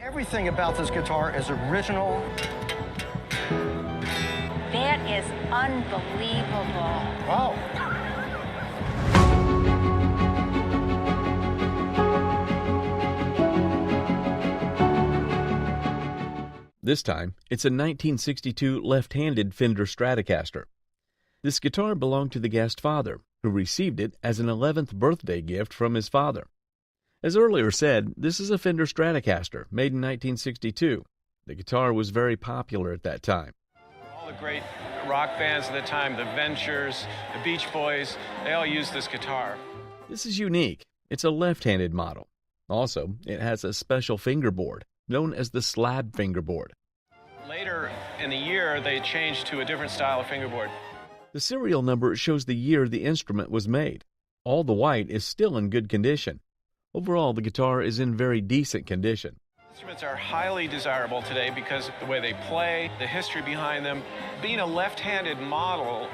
Everything about this guitar is original. That is unbelievable. Wow. This time, it's a 1962 left-handed Fender Stratocaster. This guitar belonged to the guest father, who received it as an 11th birthday gift from his father. As earlier said, this is a Fender Stratocaster, made in 1962. The guitar was very popular at that time. All the great rock bands of the time, the Ventures, the Beach Boys, they all used this guitar. This is unique. It's a left-handed model. Also, it has a special fingerboard, known as the slab fingerboard. Later in the year, they changed to a different style of fingerboard. The serial number shows the year the instrument was made. All the white is still in good condition. Overall, the guitar is in very decent condition. Instruments are highly desirable today because of the way they play, the history behind them. Being a left-handed model,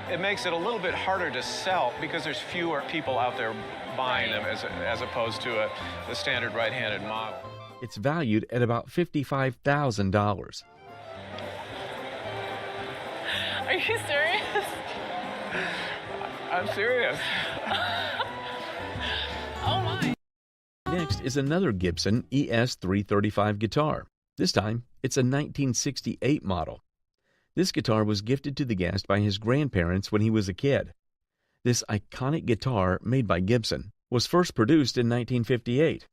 it makes it a little bit harder to sell because there's fewer people out there buying them as opposed to the standard right-handed model. It's valued at about $55,000. Are you serious? I'm serious. Oh my. Next is another Gibson ES-335 guitar. This time, it's a 1968 model. This guitar was gifted to the guest by his grandparents when he was a kid. This iconic guitar, made by Gibson, was first produced in 1958.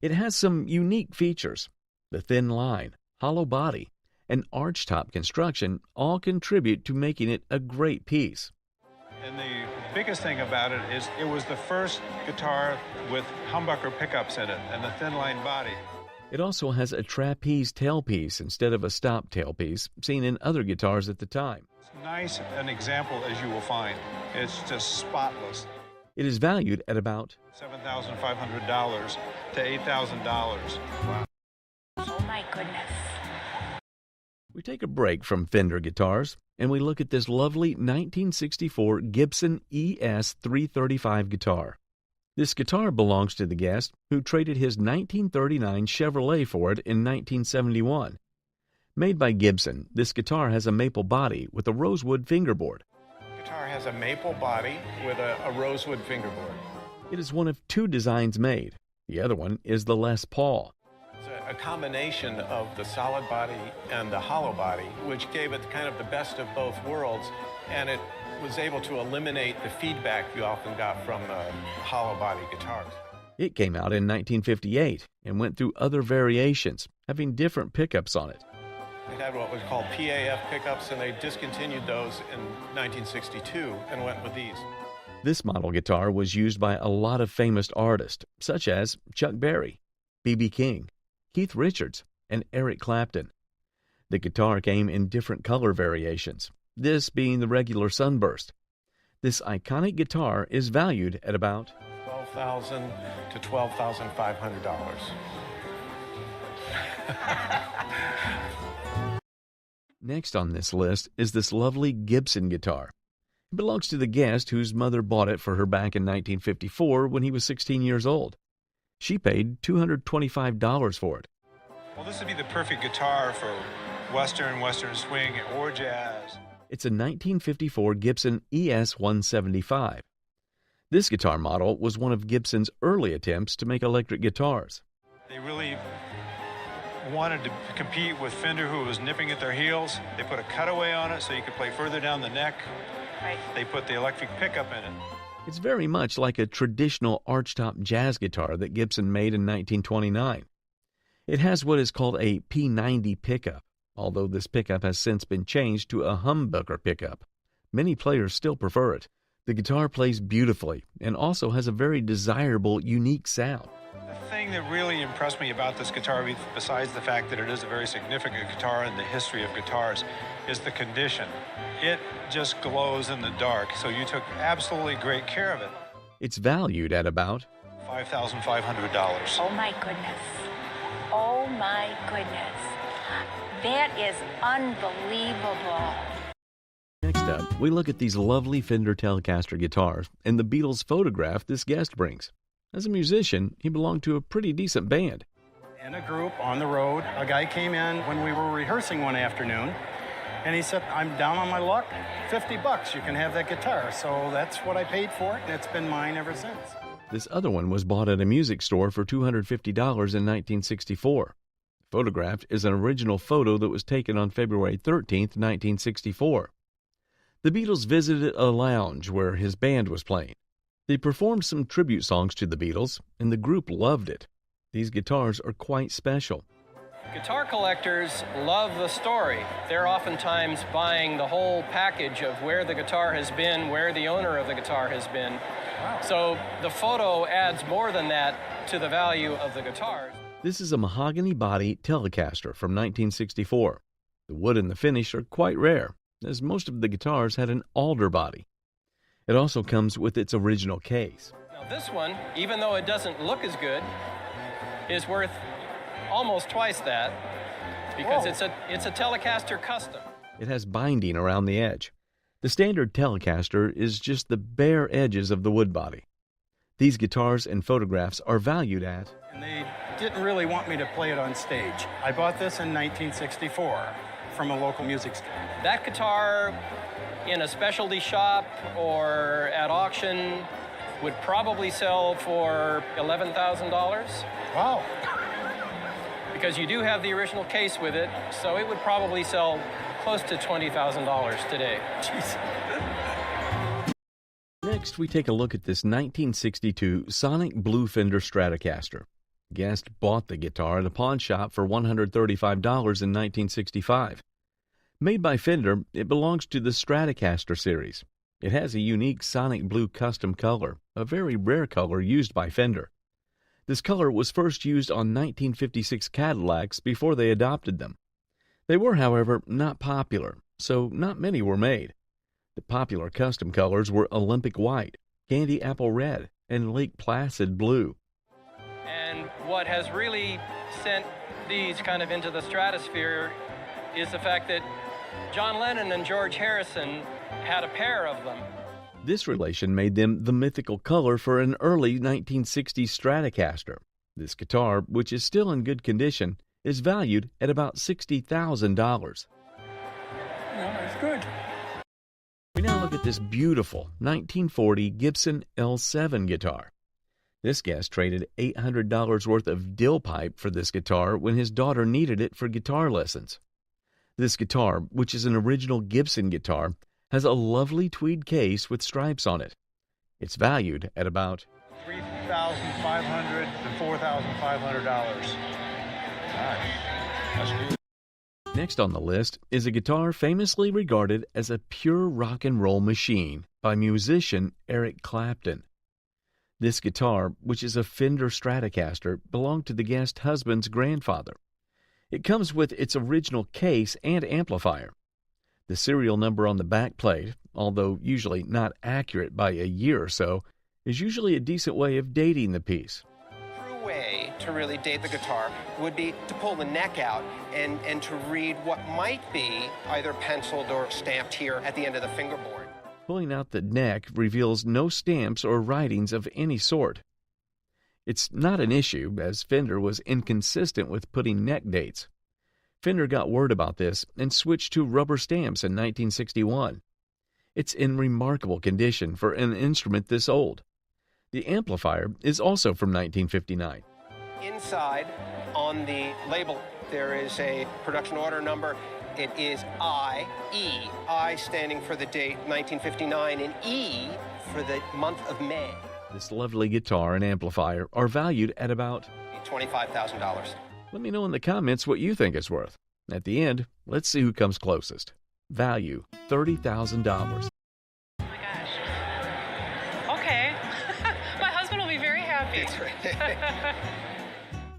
It has some unique features. The thin line, hollow body, and archtop construction all contribute to making it a great piece. And the biggest thing about it is it was the first guitar with humbucker pickups in it and the thin line body. It also has a trapeze tailpiece instead of a stop tailpiece seen in other guitars at the time. It's nice an example as you will find. It's just spotless. It is valued at about $7,500 to $8,000. Wow. Oh my goodness. We take a break from Fender guitars and we look at this lovely 1964 Gibson ES-335 guitar. This guitar belongs to the guest who traded his 1939 Chevrolet for it in 1971. Made by Gibson, this guitar has a maple body with a rosewood fingerboard. The guitar has a maple body with a rosewood fingerboard. It is one of two designs made. The other one is the Les Paul. It's a combination of the solid body and the hollow body, which gave it kind of the best of both worlds, and it was able to eliminate the feedback you often got from the hollow body guitars. It came out in 1958 and went through other variations, having different pickups on it. It had what was called PAF pickups, and they discontinued those in 1962 and went with these. This model guitar was used by a lot of famous artists, such as Chuck Berry, B.B. King, Keith Richards, and Eric Clapton. The guitar came in different color variations, this being the regular sunburst. This iconic guitar is valued at about $12,000 to $12,500. Next on this list is this lovely Gibson guitar. It belongs to the guest whose mother bought it for her back in 1954 when he was 16 years old. She paid $225 for it. Well, this would be the perfect guitar for Western swing, or jazz. It's a 1954 Gibson ES-175. This guitar model was one of Gibson's early attempts to make electric guitars. They really wanted to compete with Fender, who was nipping at their heels. They put a cutaway on it so you could play further down the neck. Right. They put the electric pickup in it. It's very much like a traditional archtop jazz guitar that Gibson made in 1929. It has what is called a P90 pickup, although this pickup has since been changed to a humbucker pickup. Many players still prefer it. The guitar plays beautifully and also has a very desirable, unique sound. The thing that really impressed me about this guitar, besides the fact that it is a very significant guitar in the history of guitars, is the condition. It just glows in the dark, so you took absolutely great care of it. It's valued at about $5,500. Oh my goodness. Oh my goodness. That is unbelievable. Next up, we look at these lovely Fender Telecaster guitars and the Beatles photograph this guest brings. As a musician, he belonged to a pretty decent band. In a group on the road, a guy came in when we were rehearsing one afternoon, and he said, I'm down on my luck, $50, you can have that guitar. So that's what I paid for it, and it's been mine ever since. This other one was bought at a music store for $250 in 1964. Photographed is an original photo that was taken on February 13, 1964. The Beatles visited a lounge where his band was playing. They performed some tribute songs to the Beatles, and the group loved it. These guitars are quite special. Guitar collectors love the story. They're oftentimes buying the whole package of where the guitar has been, where the owner of the guitar has been. Wow. So the photo adds more than that to the value of the guitars. This is a mahogany body Telecaster from 1964. The wood and the finish are quite rare, as most of the guitars had an alder body. It also comes with its original case. Now this one, even though it doesn't look as good, is worth almost twice that because it's a Telecaster custom. It has binding around the edge. The standard Telecaster is just the bare edges of the wood body. These guitars and photographs are valued at... And they didn't really want me to play it on stage. I bought this in 1964 from a local music store. That guitar in a specialty shop or at auction would probably sell for $11,000. Wow. Because you do have the original case with it, so it would probably sell close to $20,000 today. Jeez. Next, we take a look at this 1962 Sonic Blue Fender Stratocaster. Guest bought the guitar at a pawn shop for $135 in 1965. Made by Fender, it belongs to the Stratocaster series. It has a unique Sonic Blue custom color, a very rare color used by Fender. This color was first used on 1956 Cadillacs before they adopted them. They were, however, not popular, so not many were made. The popular custom colors were Olympic White, Candy Apple Red, and Lake Placid Blue. And what has really sent these kind of into the stratosphere is the fact that John Lennon and George Harrison had a pair of them. This relation made them the mythical color for an early 1960s Stratocaster. This guitar, which is still in good condition, is valued at about $60,000. Yeah, that's good. We now look at this beautiful 1940 Gibson L7 guitar. This guest traded $800 worth of dill pipe for this guitar when his daughter needed it for guitar lessons. This guitar, which is an original Gibson guitar, has a lovely tweed case with stripes on it. It's valued at about $3,500 to $4,500. Nice. That's good. Next on the list is a guitar famously regarded as a pure rock and roll machine by musician Eric Clapton. This guitar, which is a Fender Stratocaster, belonged to the guest husband's grandfather. It comes with its original case and amplifier. The serial number on the back plate, although usually not accurate by a year or so, is usually a decent way of dating the piece. A true way to really date the guitar would be to pull the neck out and to read what might be either penciled or stamped here at the end of the fingerboard. Pulling out the neck reveals no stamps or writings of any sort. It's not an issue, as Fender was inconsistent with putting neck dates. Fender got word about this and switched to rubber stamps in 1961. It's in remarkable condition for an instrument this old. The amplifier is also from 1959. Inside, on the label, there is a production order number. It is IE, I standing for the date 1959, and E for the month of May. This lovely guitar and amplifier are valued at about $25,000. Let me know in the comments what you think it's worth. At the end, let's see who comes closest. Value, $30,000. Oh my gosh. Okay. My husband will be very happy.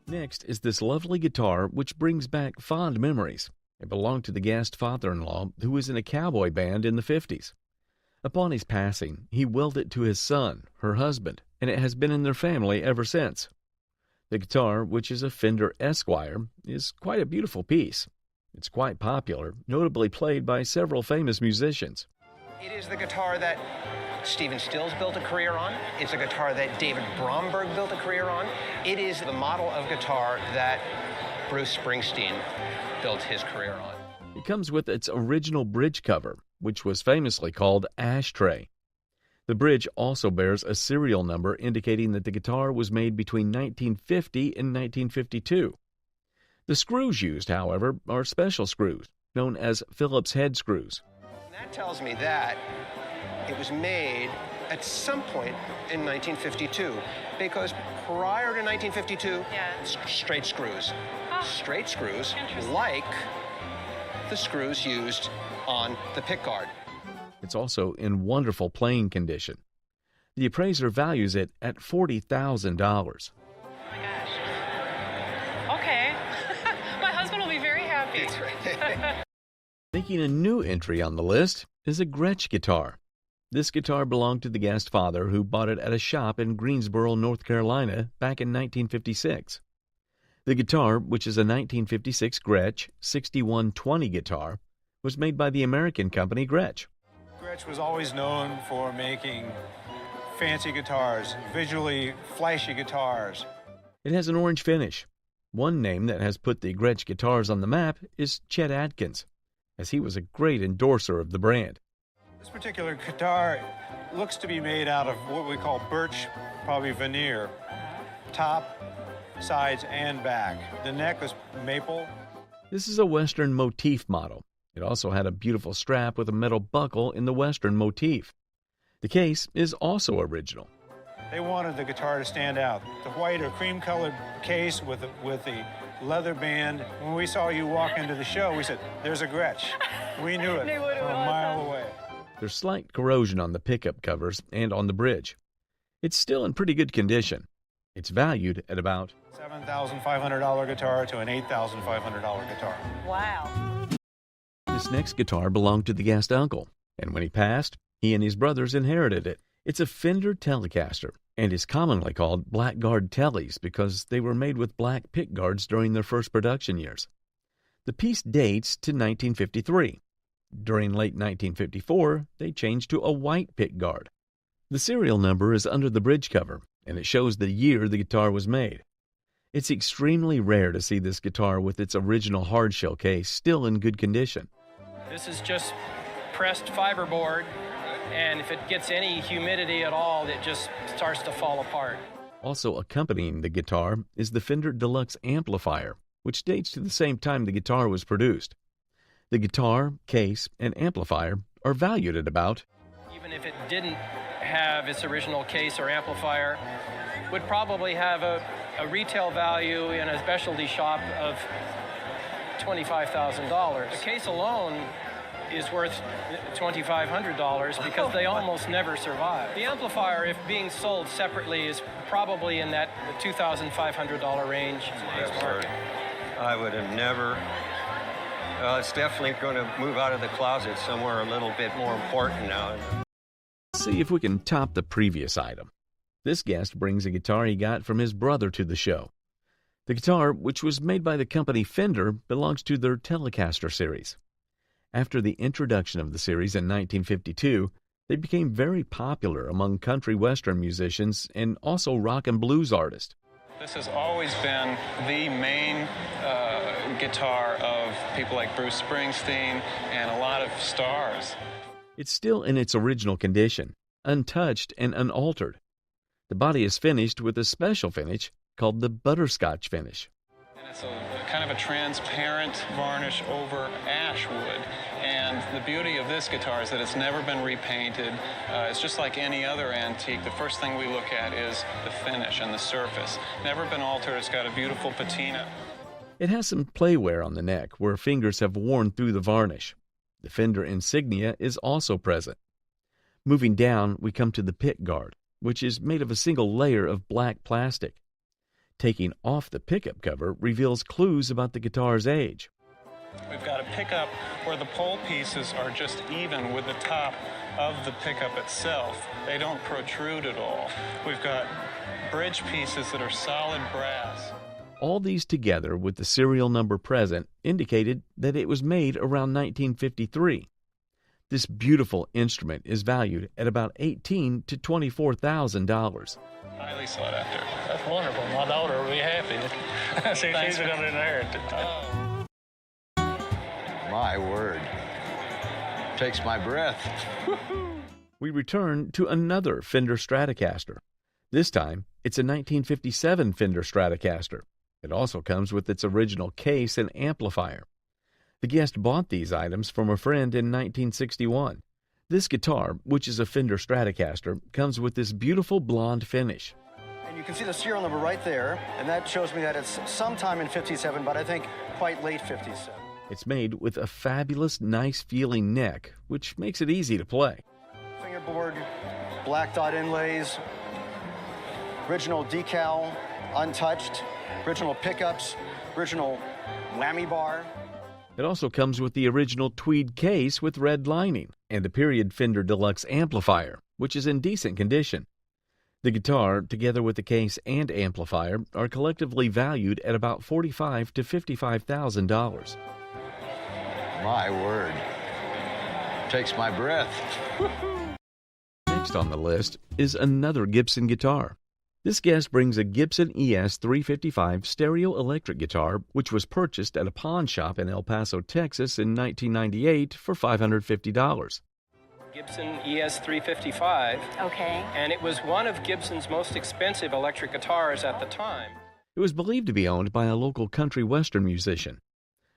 Next is this lovely guitar which brings back fond memories. It belonged to the Gast father-in-law, who was in a cowboy band in the 50s. Upon his passing, he willed it to his son, her husband, and it has been in their family ever since. The guitar, which is a Fender Esquire, is quite a beautiful piece. It's quite popular, notably played by several famous musicians. It is the guitar that Stephen Stills built a career on. It's a guitar that David Bromberg built a career on. It is the model of guitar that Bruce Springsteen built his career on. It comes with its original bridge cover, which was famously called Ashtray. The bridge also bears a serial number indicating that the guitar was made between 1950 and 1952. The screws used, however, are special screws, known as Phillips head screws. That tells me that it was made at some point in 1952, because prior to 1952, straight screws. Straight screws, like the screws used on the pickguard. It's also in wonderful playing condition. The appraiser values it at $40,000. Oh my gosh. Okay. My husband will be very happy. That's right. Making a new entry on the list is a Gretsch guitar. This guitar belonged to the guest father who bought it at a shop in Greensboro, North Carolina back in 1956. The guitar, which is a 1956 Gretsch 6120 guitar, was made by the American company Gretsch. Gretsch was always known for making fancy guitars, visually flashy guitars. It has an orange finish. One name that has put the Gretsch guitars on the map is Chet Atkins, as he was a great endorser of the brand. This particular guitar looks to be made out of what we call birch, probably veneer, top, sides, and back. The neck was maple. This is a Western motif model. It also had a beautiful strap with a metal buckle in the Western motif. The case is also original. They wanted the guitar to stand out. The white or cream-colored case with the leather band. When we saw you walk into the show, we said, "There's a Gretsch." We knew it from a mile away. There's slight corrosion on the pickup covers and on the bridge. It's still in pretty good condition. It's valued at about $7,500 guitar to an $8,500 guitar. Wow. This next guitar belonged to the guest uncle, and when he passed, he and his brothers inherited it. It's a Fender Telecaster and is commonly called blackguard tellies because they were made with black pickguards during their first production years. The piece dates to 1953. During late 1954, they changed to a white pickguard. The serial number is under the bridge cover, and it shows the year the guitar was made. It's extremely rare to see this guitar with its original hardshell case still in good condition. This is just pressed fiberboard, and if it gets any humidity at all, it just starts to fall apart. Also accompanying the guitar is the Fender Deluxe amplifier, which dates to the same time the guitar was produced. The guitar, case, and amplifier are valued at about, even if it didn't have its original case or amplifier, would probably have a retail value in a specialty shop of $25,000. The case alone is worth $2,500 because they almost never survive. The amplifier, if being sold separately, is probably in that $2,500 range. I would have never. It's definitely going to move out of the closet somewhere a little bit more important now. Let's see if we can top the previous item. This guest brings a guitar he got from his brother to the show. The guitar, which was made by the company Fender, belongs to their Telecaster series. After the introduction of the series in 1952, they became very popular among country western musicians and also rock and blues artists. This has always been the main guitar of people like Bruce Springsteen and a lot of stars. It's still in its original condition, untouched and unaltered. The body is finished with a special finish called the butterscotch finish. And it's a kind of a transparent varnish over ash wood. And the beauty of this guitar is that it's never been repainted. It's just like any other antique. The first thing we look at is the finish and the surface. Never been altered. It's got a beautiful patina. It has some play wear on the neck where fingers have worn through the varnish. The Fender insignia is also present. Moving down, we come to the pickguard, which is made of a single layer of black plastic. Taking off the pickup cover reveals clues about the guitar's age. We've got a pickup where the pole pieces are just even with the top of the pickup itself. They don't protrude at all. We've got bridge pieces that are solid brass. All these together with the serial number present indicated that it was made around 1953. This beautiful instrument is valued at about $18,000 to $24,000. Highly sought after. That's wonderful. My daughter will be happy. She's going to inherit it. My word. Takes my breath. We return to another Fender Stratocaster. This time, it's a 1957 Fender Stratocaster. It also comes with its original case and amplifier. The guest bought these items from a friend in 1961. This guitar, which is a Fender Stratocaster, comes with this beautiful blonde finish. And you can see the serial number right there, and that shows me that it's sometime in 57, but I think quite late 57. It's made with a fabulous, nice-feeling neck, which makes it easy to play. Fingerboard, black dot inlays, original decal, untouched, original pickups, original whammy bar. It also comes with the original tweed case with red lining and the period Fender Deluxe amplifier, which is in decent condition. The guitar, together with the case and amplifier, are collectively valued at about $45,000 to $55,000. My word. Takes my breath. Next on the list is another Gibson guitar. This guest brings a Gibson ES-355 stereo electric guitar, which was purchased at a pawn shop in El Paso, Texas in 1998 for $550. Gibson ES-355. Okay. And it was one of Gibson's most expensive electric guitars at the time. It was believed to be owned by a local country western musician.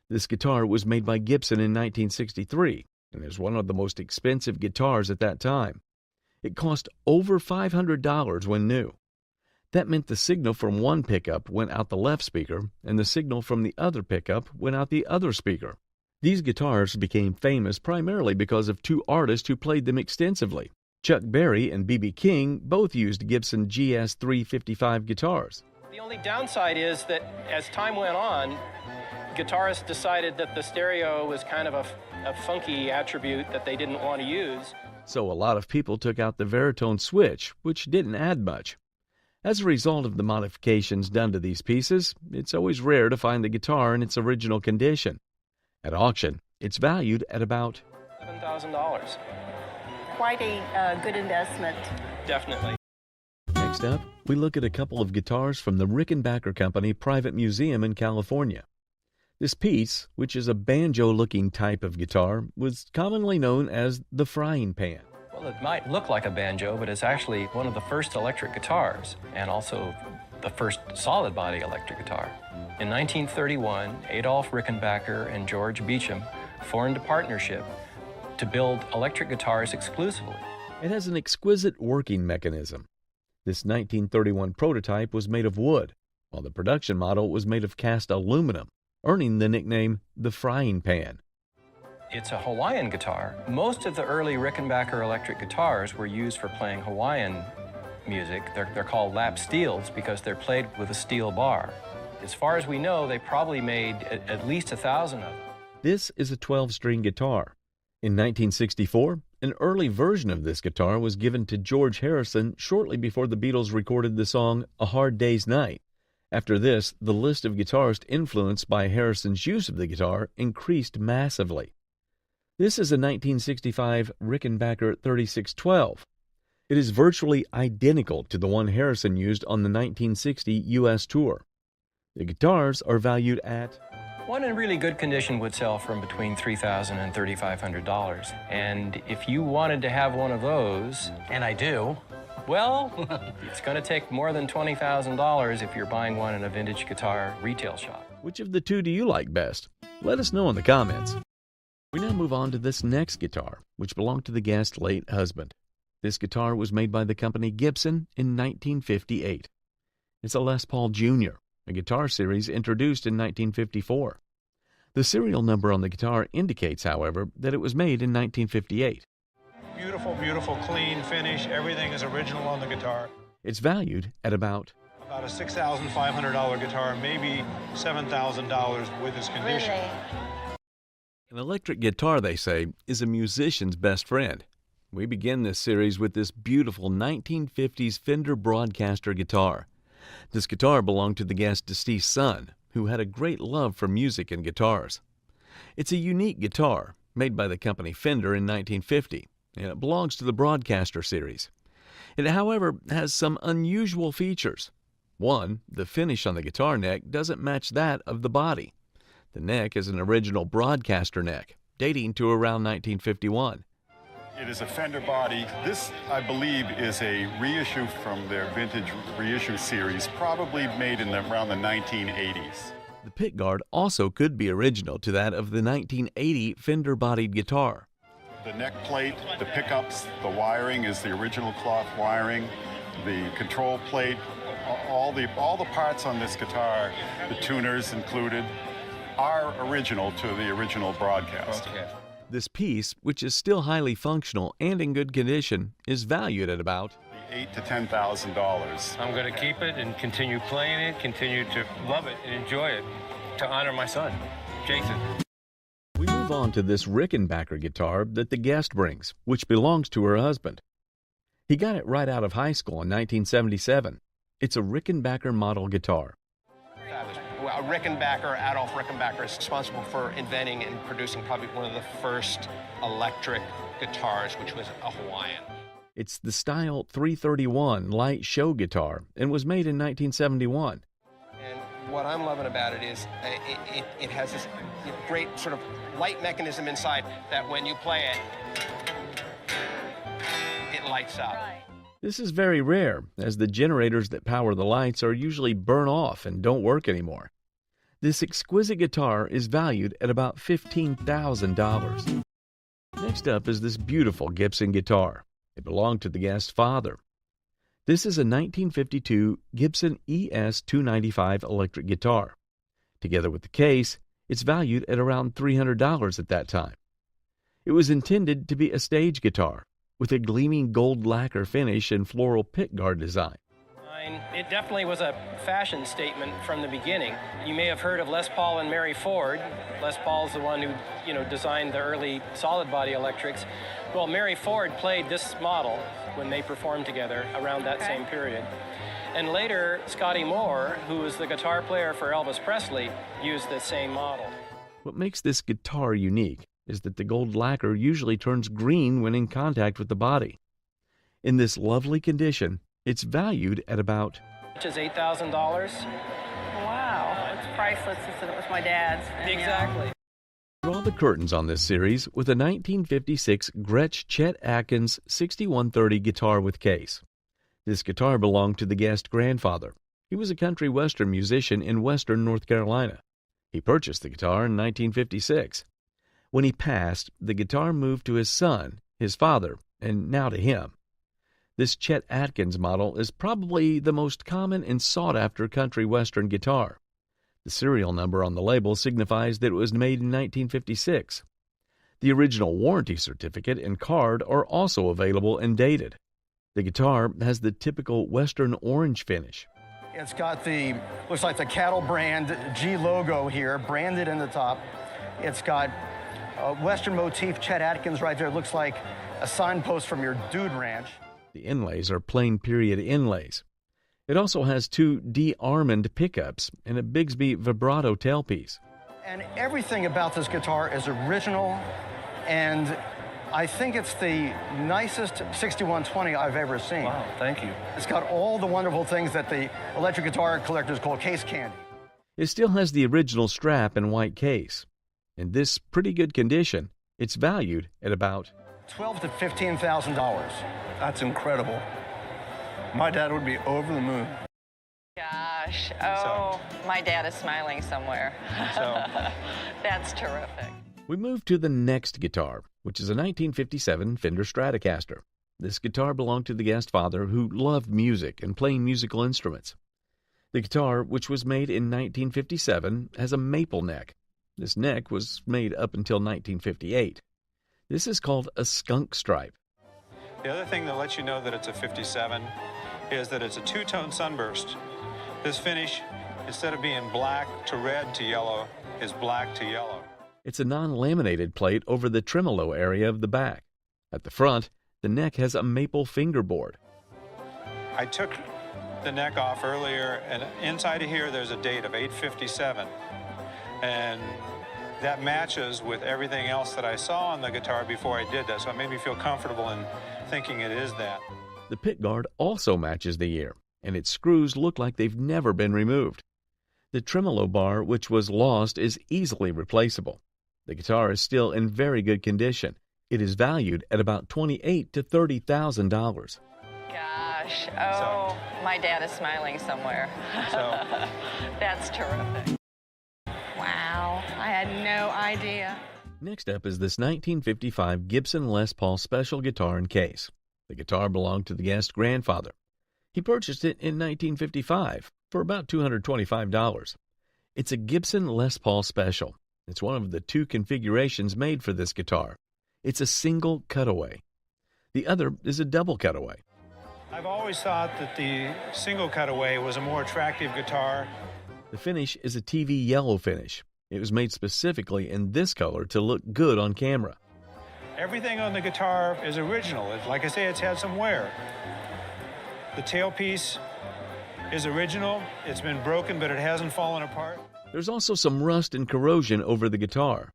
This guitar was made by Gibson in 1963 and is one of the most expensive guitars at that time. It cost over $500 when new. That meant the signal from one pickup went out the left speaker and the signal from the other pickup went out the other speaker. These guitars became famous primarily because of two artists who played them extensively. Chuck Berry and B.B. King both used Gibson GS-355 guitars. The only downside is that as time went on, guitarists decided that the stereo was kind of a funky attribute that they didn't want to use. So a lot of people took out the Veritone switch, which didn't add much. As a result of the modifications done to these pieces, it's always rare to find the guitar in its original condition. At auction, it's valued at about $7,000. Quite a good investment. Definitely. Next up, we look at a couple of guitars from the Rickenbacker Company Private Museum in California. This piece, which is a banjo-looking type of guitar, was commonly known as the frying pan. Well, it might look like a banjo, but it's actually one of the first electric guitars, and also the first solid-body electric guitar. In 1931, Adolf Rickenbacker and George Beecham formed a partnership to build electric guitars exclusively. It has an exquisite working mechanism. This 1931 prototype was made of wood, while the production model was made of cast aluminum, earning the nickname the frying pan. It's a Hawaiian guitar. Most of the early Rickenbacker electric guitars were used for playing Hawaiian music. They're called lap steels because they're played with a steel bar. As far as we know, they probably made at least 1,000 of them. This is a 12-string guitar. In 1964, an early version of this guitar was given to George Harrison shortly before the Beatles recorded the song A Hard Day's Night. After this, the list of guitarists influenced by Harrison's use of the guitar increased massively. This is a 1965 Rickenbacker 3612. It is virtually identical to the one Harrison used on the 1960 U.S. tour. The guitars are valued at... One in really good condition would sell from between $3,000 and $3,500. And if you wanted to have one of those... And I do. Well, it's going to take more than $20,000 if you're buying one in a vintage guitar retail shop. Which of the two do you like best? Let us know in the comments. We now move on to this next guitar, which belonged to the guest's late husband. This guitar was made by the company Gibson in 1958. It's a Les Paul Jr., a guitar series introduced in 1954. The serial number on the guitar indicates, however, that it was made in 1958. Beautiful, beautiful, clean finish. Everything is original on the guitar. It's valued at about a $6,500 guitar, maybe $7,000 with its condition. Really? An electric guitar, they say, is a musician's best friend. We begin this series with this beautiful 1950s Fender Broadcaster guitar. This guitar belonged to the guest deceased son, who had a great love for music and guitars. It's a unique guitar, made by the company Fender in 1950, and it belongs to the Broadcaster series. It, however, has some unusual features. One, the finish on the guitar neck doesn't match that of the body. The neck is an original Broadcaster neck, dating to around 1951. It is a Fender body. This, I believe, is a reissue from their vintage reissue series, probably made in around the 1980s. The pickguard also could be original to that of the 1980 Fender-bodied guitar. The neck plate, the pickups, the wiring is the original cloth wiring. The control plate, all the parts on this guitar, the tuners included, are original to the original Broadcast. This piece, which is still highly functional and in good condition, is valued at about $8,000 to $10,000. I'm going to keep it and continue playing it, continue to love it and enjoy it, to honor my son, Jason. We move on to this Rickenbacker guitar that the guest brings, which belongs to her husband. He got it right out of high school in 1977. It's a Rickenbacker model guitar. Rickenbacker, Adolf Rickenbacker, is responsible for inventing and producing probably one of the first electric guitars, which was a Hawaiian. It's the Style 331 light show guitar and was made in 1971. And what I'm loving about it is it has this great sort of light mechanism inside that when you play it, it lights up. This is very rare, as the generators that power the lights are usually burnt off and don't work anymore. This exquisite guitar is valued at about $15,000. Next up is this beautiful Gibson guitar. It belonged to the guest's father. This is a 1952 Gibson ES-295 electric guitar. Together with the case, it's valued at around $300 at that time. It was intended to be a stage guitar, with a gleaming gold lacquer finish and floral pickguard design. It definitely was a fashion statement from the beginning. You may have heard of Les Paul and Mary Ford. Les Paul's the one who, designed the early solid body electrics. Well, Mary Ford played this model when they performed together around that same period. And later, Scotty Moore, who was the guitar player for Elvis Presley, used the same model. What makes this guitar unique is that the gold lacquer usually turns green when in contact with the body. In this lovely condition, it's valued at about Which is $8,000. Wow, it's priceless. It was my dad's. Exactly. Draw the curtains on this series with a 1956 Gretsch Chet Atkins 6130 guitar with case. This guitar belonged to the guest's grandfather. He was a country western musician in western North Carolina. He purchased the guitar in 1956. When he passed, the guitar moved to his son, his father, and now to him. This Chet Atkins model is probably the most common and sought-after country western guitar. The serial number on the label signifies that it was made in 1956. The original warranty certificate and card are also available and dated. The guitar has the typical western orange finish. It's got looks like the cattle brand G logo here, branded in the top. It's got a western motif Chet Atkins right there. It looks like a signpost from your dude ranch. The inlays are plain period inlays. It also has two D-Armond pickups and a Bigsby vibrato tailpiece. And everything about this guitar is original, and I think it's the nicest 6120 I've ever seen. Wow, thank you. It's got all the wonderful things that the electric guitar collectors call case candy. It still has the original strap and white case. In this pretty good condition, it's valued at about $12,000 to $15,000. That's incredible. My dad would be over the moon. Gosh, my dad is smiling somewhere. That's terrific. We move to the next guitar, which is a 1957 Fender Stratocaster. This guitar belonged to the guest father who loved music and playing musical instruments. The guitar, which was made in 1957, has a maple neck. This neck was made up until 1958. This is called a skunk stripe. The other thing that lets you know that it's a 57 is that it's a two-tone sunburst. This finish, instead of being black to red to yellow, is black to yellow. It's a non-laminated plate over the tremolo area of the back. At the front, the neck has a maple fingerboard. I took the neck off earlier, and inside of here there's a date of 8/57. And That matches with everything else that I saw on the guitar before I did that, so it made me feel comfortable in thinking it is that. The pickguard also matches the ear, and its screws look like they've never been removed. The tremolo bar, which was lost, is easily replaceable. The guitar is still in very good condition. It is valued at about $28,000 to $30,000. Gosh, my dad is smiling somewhere. That's terrific. Wow, I had no idea. Next up is this 1955 Gibson Les Paul Special guitar and case. The guitar belonged to the guest's grandfather. He purchased it in 1955 for about $225. It's a Gibson Les Paul Special. It's one of the two configurations made for this guitar. It's a single cutaway. The other is a double cutaway. I've always thought that the single cutaway was a more attractive guitar. The finish is a TV yellow finish. It was made specifically in this color to look good on camera. Everything on the guitar is original. Like I say, it's had some wear. The tailpiece is original. It's been broken, but it hasn't fallen apart. There's also some rust and corrosion over the guitar.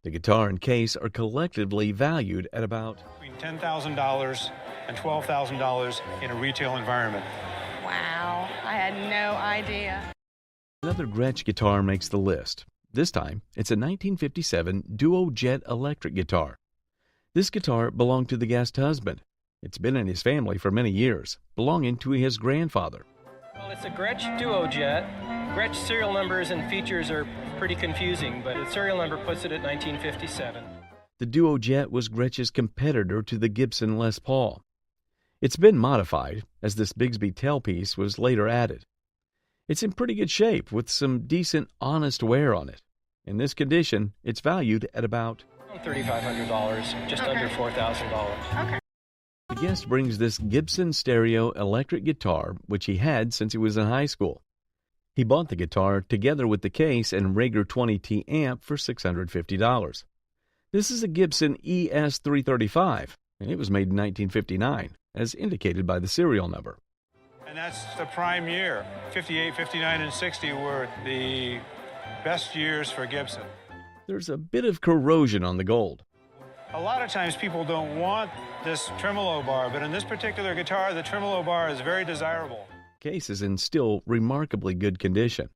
The guitar and case are collectively valued at about between $10,000 and $12,000 in a retail environment. Wow, I had no idea. Another Gretsch guitar makes the list. This time, it's a 1957 Duo Jet electric guitar. This guitar belonged to the guest's husband. It's been in his family for many years, belonging to his grandfather. Well, it's a Gretsch Duo Jet. Gretsch serial numbers and features are pretty confusing, but the serial number puts it at 1957. The Duo Jet was Gretsch's competitor to the Gibson Les Paul. It's been modified, as this Bigsby tailpiece was later added. It's in pretty good shape, with some decent, honest wear on it. In this condition, it's valued at about $3,500, just under $4,000. Okay. The guest brings this Gibson stereo electric guitar, which he had since he was in high school. He bought the guitar together with the case and Rager 20T amp for $650. This is a Gibson ES335, and it was made in 1959, as indicated by the serial number. And that's the prime year. 58, 59, and 60 were the best years for Gibson. There's a bit of corrosion on the gold. A lot of times people don't want this tremolo bar, but in this particular guitar, the tremolo bar is very desirable. Case is in still remarkably good condition.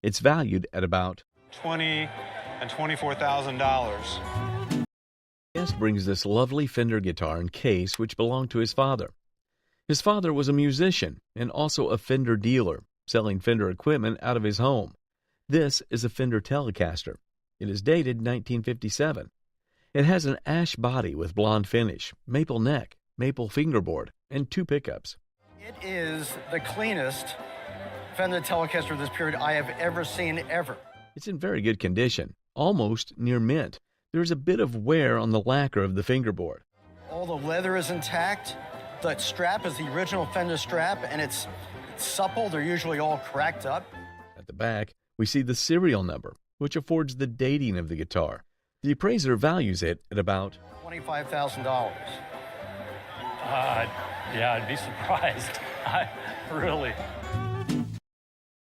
It's valued at about $20,000 and $24,000. Guest brings this lovely Fender guitar and case which belonged to his father. His father was a musician and also a Fender dealer, selling Fender equipment out of his home. This is a Fender Telecaster. It is dated 1957. It has an ash body with blonde finish, maple neck, maple fingerboard, and two pickups. It is the cleanest Fender Telecaster of this period I have ever seen, ever. It's in very good condition, almost near mint. There's a bit of wear on the lacquer of the fingerboard. All the leather is intact. The strap is the original Fender strap, and it's supple. They're usually all cracked up. At the back, we see the serial number, which affords the dating of the guitar. The appraiser values it at about $25,000. Yeah, I'd be surprised. Really.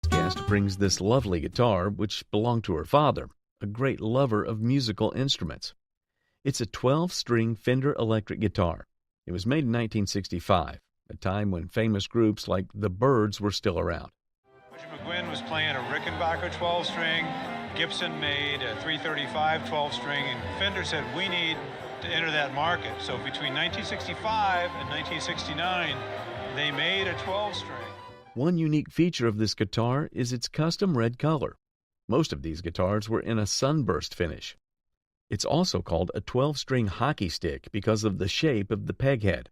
Guest brings this lovely guitar, which belonged to her father, a great lover of musical instruments. It's a 12-string Fender electric guitar. It was made in 1965, a time when famous groups like the Byrds were still around. Roger McGuinn was playing a Rickenbacker 12-string. Gibson made a 335 12-string, and Fender said, we need to enter that market. So between 1965 and 1969, they made a 12-string. One unique feature of this guitar is its custom red color. Most of these guitars were in a sunburst finish. It's also called a 12-string hockey stick because of the shape of the peg head.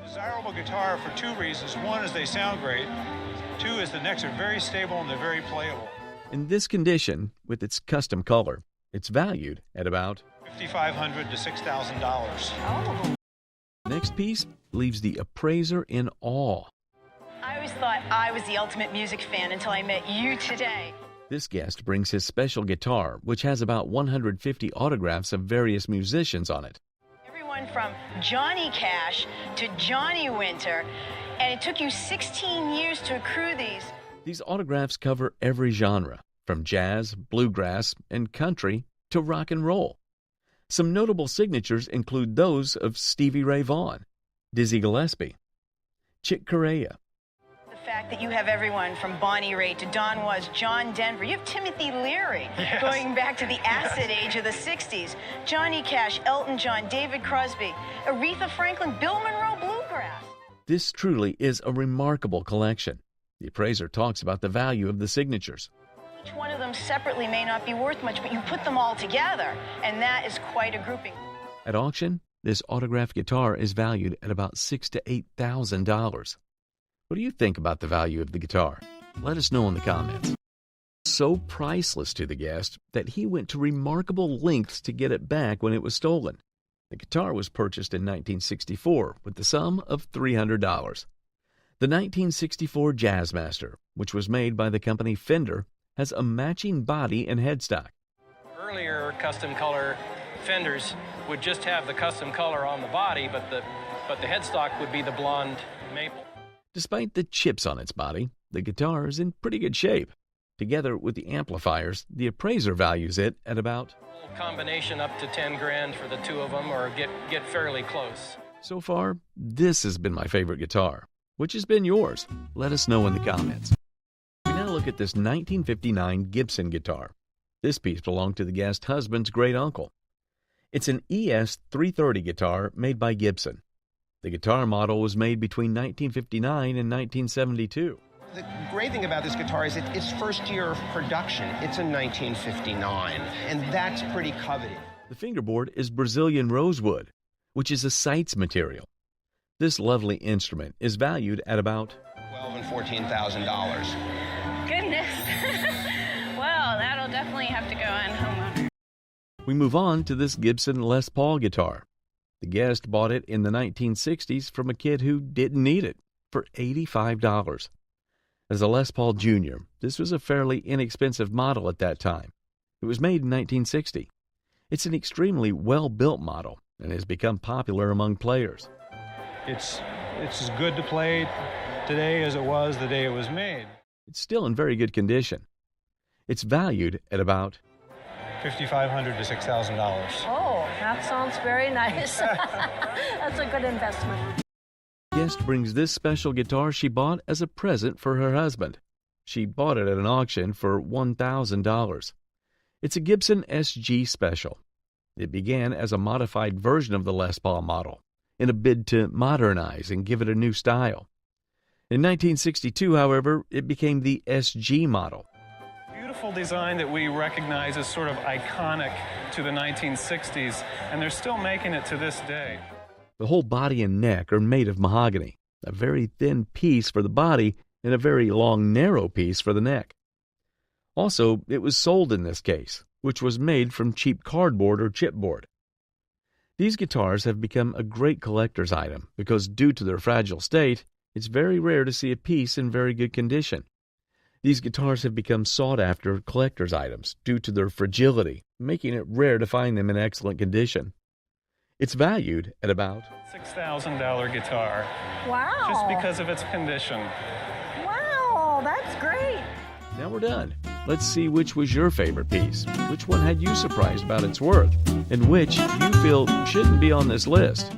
Desirable guitar for two reasons. One is they sound great. Two is the necks are very stable and they're very playable. In this condition, with its custom color, it's valued at about $5,500 to $6,000. Next piece leaves the appraiser in awe. I always thought I was the ultimate music fan until I met you today. This guest brings his special guitar, which has about 150 autographs of various musicians on it. Everyone from Johnny Cash to Johnny Winter, and it took you 16 years to accrue these. These autographs cover every genre, from jazz, bluegrass, and country to rock and roll. Some notable signatures include those of Stevie Ray Vaughan, Dizzy Gillespie, Chick Corea. The fact that you have everyone from Bonnie Raitt to Don Was, John Denver. You have Timothy Leary, going back to the acid age of the 60s. Johnny Cash, Elton John, David Crosby, Aretha Franklin, Bill Monroe Bluegrass. This truly is a remarkable collection. The appraiser talks about the value of the signatures. Each one of them separately may not be worth much, but you put them all together, and that is quite a grouping. At auction, this autographed guitar is valued at about $6,000 to $8,000. What do you think about the value of the guitar? Let us know in the comments. So priceless to the guest that he went to remarkable lengths to get it back when it was stolen. The guitar was purchased in 1964 with the sum of $300. The 1964 Jazzmaster, which was made by the company Fender, has a matching body and headstock. Earlier custom color Fenders would just have the custom color on the body, but the headstock would be the blonde maple. Despite the chips on its body, the guitar is in pretty good shape. Together with the amplifiers, the appraiser values it at about combination up to 10 grand for the two of them, or get fairly close. So far, this has been my favorite guitar. Which has been yours? Let us know in the comments. We now look at this 1959 Gibson guitar. This piece belonged to the guest's husband's great uncle. It's an ES-330 guitar made by Gibson. The guitar model was made between 1959 and 1972. The great thing about this guitar is its first year of production. It's in 1959, and that's pretty coveted. The fingerboard is Brazilian rosewood, which is a Seitz material. This lovely instrument is valued at about $12,000 and $14,000. Goodness. Well, that'll definitely have to go on homeowner. We move on to this Gibson Les Paul guitar. The guest bought it in the 1960s from a kid who didn't need it for $85. As a Les Paul Jr., this was a fairly inexpensive model at that time. It was made in 1960. It's an extremely well-built model and has become popular among players. It's as good to play today as it was the day it was made. It's still in very good condition. It's valued at about $5,500 to $6,000. Oh, that sounds very nice. That's a good investment. Guest brings this special guitar she bought as a present for her husband. She bought it at an auction for $1,000. It's a Gibson SG Special. It began as a modified version of the Les Paul model, in a bid to modernize and give it a new style. In 1962, however, it became the SG model. Beautiful design that we recognize as sort of iconic to the 1960s, and they're still making it to this day. The whole body and neck are made of mahogany, a very thin piece for the body and a very long, narrow piece for the neck. Also, it was sold in this case, which was made from cheap cardboard or chipboard. These guitars have become a great collector's item because, due to their fragile state, it's very rare to see a piece in very good condition. These guitars have become sought-after collector's items due to their fragility, making it rare to find them in excellent condition. It's valued at about $6,000 guitar. Wow. Just because of its condition. Wow, that's great. Now we're done. Let's see which was your favorite piece, which one had you surprised about its worth, and which you feel shouldn't be on this list.